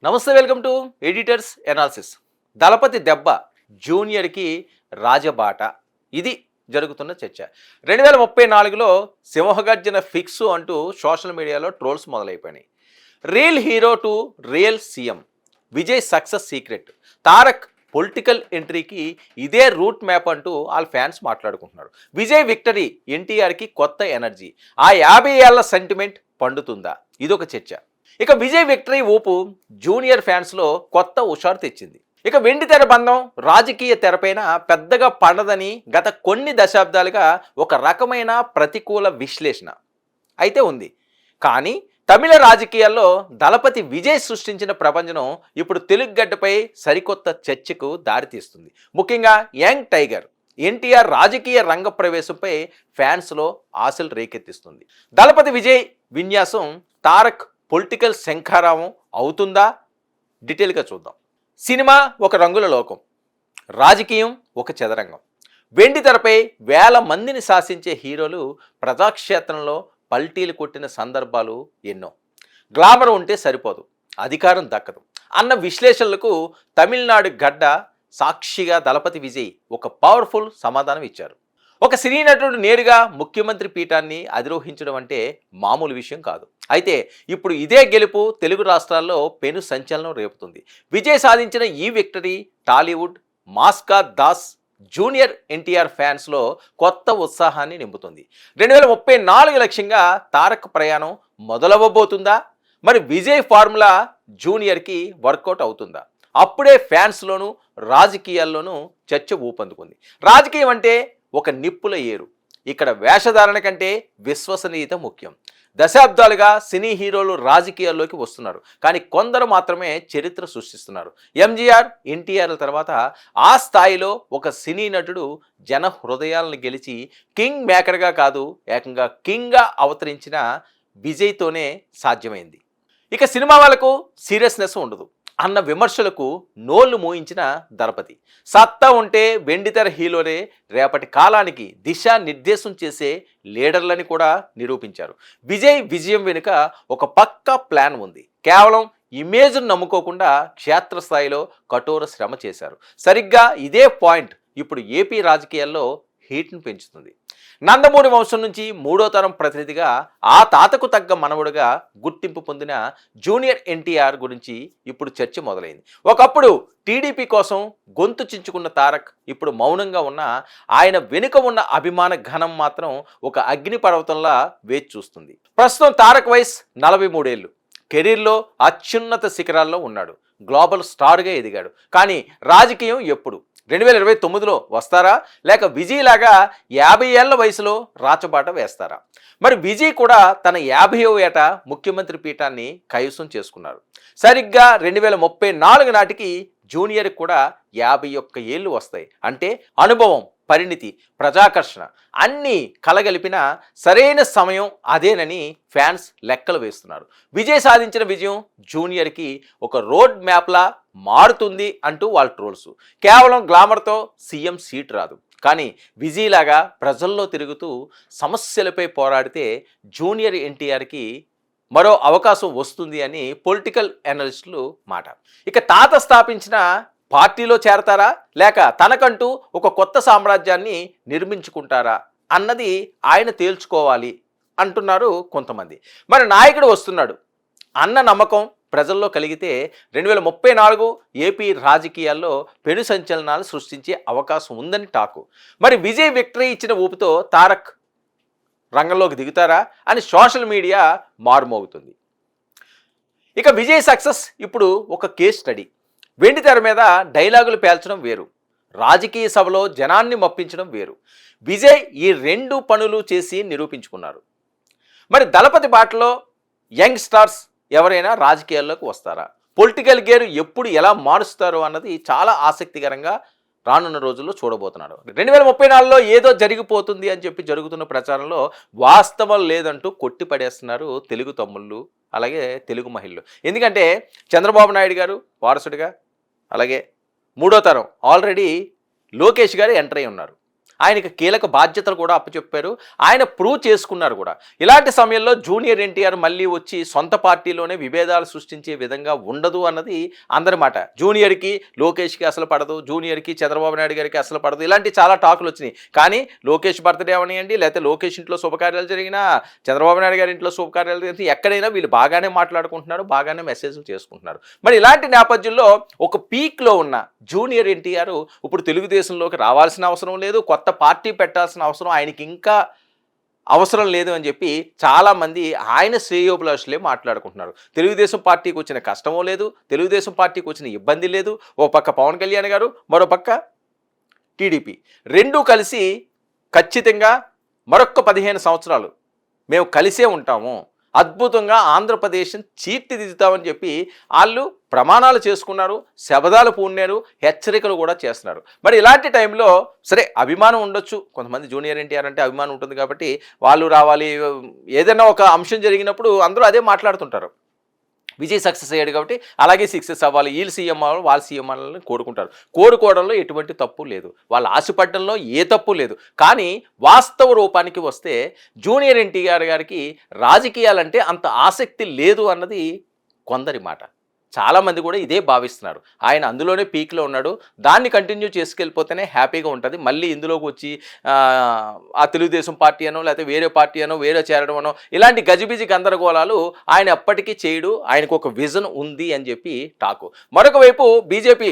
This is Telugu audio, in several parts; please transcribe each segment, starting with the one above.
నమస్తే, welcome to editors analysis. Thalapathy దెబ్బ జూనియర్కి రాజబాట, ఇది జరుగుతున్న చర్చ. 2034లో సింహగర్జన ఫిక్స్ అంటూ సోషల్ మీడియాలో ట్రోల్స్ మొదలైపోయినాయి. Real hero to real CM, Vijay success secret, Tarak political ఎంట్రీకి ఇదే రూట్ మ్యాప్ అంటూ వాళ్ళ ఫ్యాన్స్ మాట్లాడుకుంటున్నారు. విజయ్ విక్టరీ ఎన్టీఆర్కి కొత్త ఎనర్జీ, ఆ 50 ఏళ్ల సెంటిమెంట్ పండుతుందా, ఇదొక చర్చ. ఇక విజయ్ విక్టరీ ఊపు జూనియర్ ఫ్యాన్స్లో కొత్త హుషారు తెచ్చింది. ఇక వెండి తెర బంధం రాజకీయ తెరపైన పెద్దగా పడదని గత కొన్ని దశాబ్దాలుగా ఒక రకమైన ప్రతికూల విశ్లేషణ అయితే ఉంది. కానీ తమిళ రాజకీయాల్లో దళపతి విజయ్ సృష్టించిన ప్రపంచం ఇప్పుడు తెలుగు గడ్డపై సరికొత్త చర్చకు దారితీస్తుంది. ముఖ్యంగా యంగ్ టైగర్ ఎన్టీఆర్ రాజకీయ రంగ ప్రవేశంపై ఫ్యాన్స్లో ఆశలు రేకెత్తిస్తుంది. దళపతి విజయ్ విన్యాసం తారక్ పొలిటికల్ శంఖారావం అవుతుందా, డీటెయిల్గా చూద్దాం. సినిమా ఒక రంగుల లోకం, రాజకీయం ఒక చదరంగం. వెండి తెరపై వేల మందిని శాసించే హీరోలు ప్రజాక్షేత్రంలో పల్టీలు కొట్టిన సందర్భాలు ఎన్నో. గ్లామర్ ఉంటే సరిపోదు, అధికారం దక్కదు అన్న విశ్లేషణలకు తమిళనాడు గడ్డ సాక్షిగా దళపతి విజయ్ ఒక పవర్ఫుల్ సమాధానం ఇచ్చారు. ఒక సినీ నటుడు నేరుగా ముఖ్యమంత్రి పీఠాన్ని అధిరోహించడం అంటే మామూలు విషయం కాదు. అయితే ఇప్పుడు ఇదే గెలుపు తెలుగు రాష్ట్రాల్లో పెను సంచలనం రేపుతుంది. విజయ్ సాధించిన ఈ విక్టరీ టాలీవుడ్ మాస్కా దాస్ జూనియర్ ఎన్టీఆర్ ఫ్యాన్స్లో కొత్త ఉత్సాహాన్ని నింపుతుంది. 2034 లక్ష్యంగా తారక్ ప్రయాణం మొదలవ్వబోతుందా? మరి విజయ్ ఫార్ములా జూనియర్కి వర్కౌట్ అవుతుందా? అప్పుడే ఫ్యాన్స్లోనూ రాజకీయాల్లోనూ చర్చ ఊపందుకుంది. రాజకీయం అంటే ఒక నిప్పుల ఏరు. ఇక్కడ వేషధారణ కంటే విశ్వసనీయత ముఖ్యం. దశాబ్దాలుగా సినీ హీరోలు రాజకీయాల్లోకి వస్తున్నారు, కానీ కొందరు మాత్రమే చరిత్ర సృష్టిస్తున్నారు. ఎంజీఆర్, ఎన్టీఆర్ల తర్వాత ఆ స్థాయిలో ఒక సినీ నటుడు జన హృదయాలను గెలిచి కింగ్ మేకర్గా కాదు, ఏకంగా కింగ్గా అవతరించిన విజయ్తోనే సాధ్యమైంది. ఇక సినిమా వాళ్ళకు సీరియస్నెస్ ఉండదు అన్న విమర్శలకు నోళ్లు మూయించిన దళపతి, సత్తా ఉంటే వెండితెర హీరోలే రేపటి కాలానికి దిశా నిర్దేశం చేసే లీడర్లని కూడా నిరూపించారు. విజయ్ విజయం వెనుక ఒక పక్కా ప్లాన్ ఉంది. కేవలం ఇమేజ్ను నమ్ముకోకుండా క్షేత్రస్థాయిలో కఠోర శ్రమ చేశారు. సరిగ్గా ఇదే పాయింట్ ఇప్పుడు ఏపీ రాజకీయాల్లో హీట్ను పెంచుతుంది. నందమూరి వంశం నుంచి మూడో తరం ప్రతినిధిగా ఆ తాతకు తగ్గ మనవుడుగా గుర్తింపు పొందిన జూనియర్ ఎన్టీఆర్ గురించి ఇప్పుడు చర్చ మొదలైంది. ఒకప్పుడు టీడీపీ కోసం గొంతు చించుకున్న తారక్ ఇప్పుడు మౌనంగా ఉన్న ఆయన వెనుక ఉన్న అభిమాన ఘనం మాత్రం ఒక అగ్నిపర్వతంలా వేచి చూస్తుంది. ప్రస్తుతం తారక్ వయసు 43 ఏళ్ళు. కెరీర్లో అత్యున్నత శిఖరాల్లో ఉన్నాడు. గ్లోబల్ స్టార్గా ఎదిగాడు. కానీ రాజకీయం ఎప్పుడు? 2029లో వస్తారా, లేక విజయ్ లాగా 50 ఏళ్ల వయసులో రాచబాట వేస్తారా? మరి విజయ్ కూడా తన 50వ ఏట ముఖ్యమంత్రి పీఠాన్ని కైవసం చేసుకున్నారు. సరిగ్గా 2034 నాటికి జూనియర్కి కూడా 51 ఏళ్ళు వస్తాయి. అంటే అనుభవం, పరిణితి, ప్రజాకర్షణ అన్నీ కలగలిపిన సరైన సమయం అదేనని ఫ్యాన్స్ లెక్కలు వేస్తున్నారు. విజయ్ సాధించిన విజయం జూనియర్కి ఒక రోడ్ మ్యాప్లా మారుతుంది అంటూ వాళ్ళ ట్రోల్స్. కేవలం గ్లామర్తో సీఎం సీట్ రాదు, కానీ విజయ్ లాగా ప్రజల్లో తిరుగుతూ సమస్యలపై పోరాడితే జూనియర్ ఎన్టీఆర్కి మరో అవకాశం వస్తుంది అని పొలిటికల్ అనలిస్టులు మాట. ఇక తాత స్థాపించిన పార్టీలో చేరతారా, లేక తనకంటూ ఒక కొత్త సామ్రాజ్యాన్ని నిర్మించుకుంటారా అన్నది ఆయన తేల్చుకోవాలి అంటున్నారు కొంతమంది. మరి నాయకుడు వస్తున్నాడు అన్న నమ్మకం ప్రజల్లో కలిగితే 2034 ఏపీ రాజకీయాల్లో పెను సంచలనాలు సృష్టించే అవకాశం ఉందని టాకు. మరి విజయ్ విక్టరీ ఇచ్చిన ఊపుతో తారక్ రంగంలోకి దిగుతారా అని సోషల్ మీడియా మారుమోగుతుంది. ఇక విజయ్ సక్సెస్ ఇప్పుడు ఒక కేస్ స్టడీ. వెండి తెర మీద డైలాగులు పేల్చడం వేరు, రాజకీయ సభలో జనాన్ని మప్పించడం వేరు. విజయ్ ఈ 2 పనులు చేసి నిరూపించుకున్నారు. మరి దళపతి బాటలో యంగ్ స్టార్స్ ఎవరైనా రాజకీయాల్లోకి వస్తారా? పొలిటికల్ గేర్ ఎప్పుడు ఎలా మారుస్తారో అన్నది చాలా ఆసక్తికరంగా రానున్న రోజుల్లో చూడబోతున్నాడు. 2034లో ఏదో జరిగిపోతుంది అని చెప్పి జరుగుతున్న ప్రచారంలో వాస్తవం లేదంటూ కొట్టిపడేస్తున్నారు తెలుగు తమ్ముళ్ళు, అలాగే తెలుగు మహిళలు. ఎందుకంటే చంద్రబాబు నాయుడు గారు వారసుడిగా, అలాగే మూడో తరం ఆల్రెడీ లోకేష్ గారు ఎంటర్ అయి ఉన్నారు. ఆయనకి కీలక బాధ్యతలు కూడా అప్పచెప్పారు. ఆయన ప్రూవ్ చేసుకున్నారు కూడా. ఇలాంటి సమయంలో జూనియర్ ఎన్టీఆర్ మళ్ళీ వచ్చి సొంత పార్టీలోనే విభేదాలు సృష్టించే విధంగా ఉండదు అన్నది అందరి మాట. జూనియర్కి లోకేష్కి అసలు పడదు, జూనియర్కి చంద్రబాబు నాయుడు గారికి అసలు పడదు, ఇలాంటి చాలా టాకులు వచ్చినాయి. కానీ లోకేష్ బర్త్డే అవనియండి, లేకపోతే లోకేష్ ఇంట్లో శుభకార్యాలు జరిగినా, చంద్రబాబు నాయుడు గారి ఇంట్లో శుభకార్యాలు జరిగినా, ఎక్కడైనా వీళ్ళు బాగానే మాట్లాడుకుంటున్నారు, బాగానే మెసేజ్లు చేసుకుంటున్నారు. మరి ఇలాంటి నేపథ్యంలో ఒక పీక్లో ఉన్న జూనియర్ ఎన్టీఆర్ ఇప్పుడు తెలుగుదేశంలోకి రావాల్సిన అవసరం లేదు, కొత్త పార్టీ పెట్టాల్సిన అవసరం ఆయనకి ఇంకా అవసరం లేదు అని చెప్పి చాలామంది ఆయన శ్రేయోభిలాషులే మాట్లాడుకుంటున్నారు. తెలుగుదేశం పార్టీకి వచ్చిన కష్టమో లేదు, తెలుగుదేశం పార్టీకి వచ్చిన ఇబ్బంది లేదు. ఓ పక్క పవన్ కళ్యాణ్ గారు, మరో పక్క టీడీపీ, రెండూ కలిసి ఖచ్చితంగా మరొక్క 15 సంవత్సరాలు మేము కలిసే ఉంటాము, అద్భుతంగా ఆంధ్రప్రదేశ్ని తీర్చిదిద్దుతామని చెప్పి వాళ్ళు ప్రమాణాలు చేసుకున్నారు, శబదాలు పూన్నారు, హెచ్చరికలు కూడా చేస్తున్నారు. మరి ఇలాంటి టైంలో సరే అభిమానం ఉండొచ్చు, కొంతమంది జూనియర్ ఎన్టీఆర్ అంటే అభిమానం ఉంటుంది కాబట్టి వాళ్ళు రావాలి, ఏదైనా ఒక అంశం జరిగినప్పుడు అందరూ అదే మాట్లాడుతుంటారు. విజయ్ సక్సెస్ అయ్యాడు కాబట్టి అలాగే సక్సెస్ అవ్వాలి, వీళ్ళు సీఎం అవ్వాలి, వాళ్ళు సీఎం అవ్వాలని కోరుకుంటారు. కోరుకోవడంలో ఎటువంటి తప్పు లేదు, వాళ్ళు ఆశపడడంలో ఏ తప్పు లేదు. కానీ వాస్తవ రూపానికి వస్తే జూనియర్ ఎన్టీఆర్ గారికి రాజకీయాలంటే అంత ఆసక్తి లేదు అన్నది కొందరి మాట. చాలామంది కూడా ఇదే భావిస్తున్నారు. ఆయన అందులోనే పీక్లో ఉన్నాడు, దాన్ని కంటిన్యూ చేసుకెళ్ళిపోతేనే హ్యాపీగా ఉంటుంది. మళ్ళీ ఇందులోకి వచ్చి ఆ తెలుగుదేశం పార్టీ అనో లేకపోతే వేరే పార్టీ అనో వేరే చేరడం అనో ఇలాంటి గజిబిజి గందరగోళాలు ఆయన ఎప్పటికీ చేయడు. ఆయనకు ఒక విజన్ ఉంది అని చెప్పి టాకు. మరొక వైపు బీజేపీ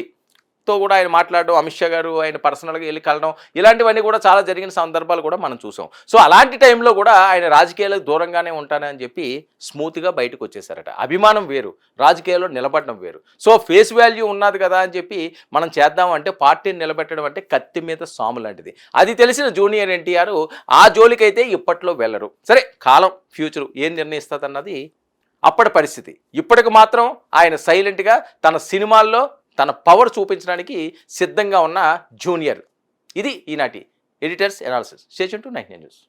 తో కూడా ఆయన మాట్లాడడం, అమిత్ షా గారు ఆయన పర్సనల్గా వెళ్ళి కలడం, ఇలాంటివన్నీ కూడా చాలా జరిగిన సందర్భాలు కూడా మనం చూసాం. సో అలాంటి టైంలో కూడా ఆయన రాజకీయాలకు దూరంగానే ఉంటానని చెప్పి స్మూత్గా బయటకు వచ్చేసారట. అభిమానం వేరు, రాజకీయాల్లో నిలబడడం వేరు. సో ఫేస్ వాల్యూ ఉన్నది కదా అని చెప్పి మనం చేద్దామంటే పార్టీని నిలబెట్టడం అంటే కత్తి మీద సాము లాంటిది. అది తెలిసిన జూనియర్ ఎన్టీఆర్ ఆ జోలికైతే ఇప్పట్లో వెళ్ళరు. సరే కాలం ఫ్యూచర్ ఏం నిర్ణయిస్తుందన్నది అప్పటి పరిస్థితి. ఇప్పటికి మాత్రం ఆయన సైలెంట్గా తన సినిమాల్లో తన పవర్ చూపించడానికి సిద్ధంగా ఉన్న జూనియర్. ఇది ఈనాటి editors analysis. Stay tuned to 99 news.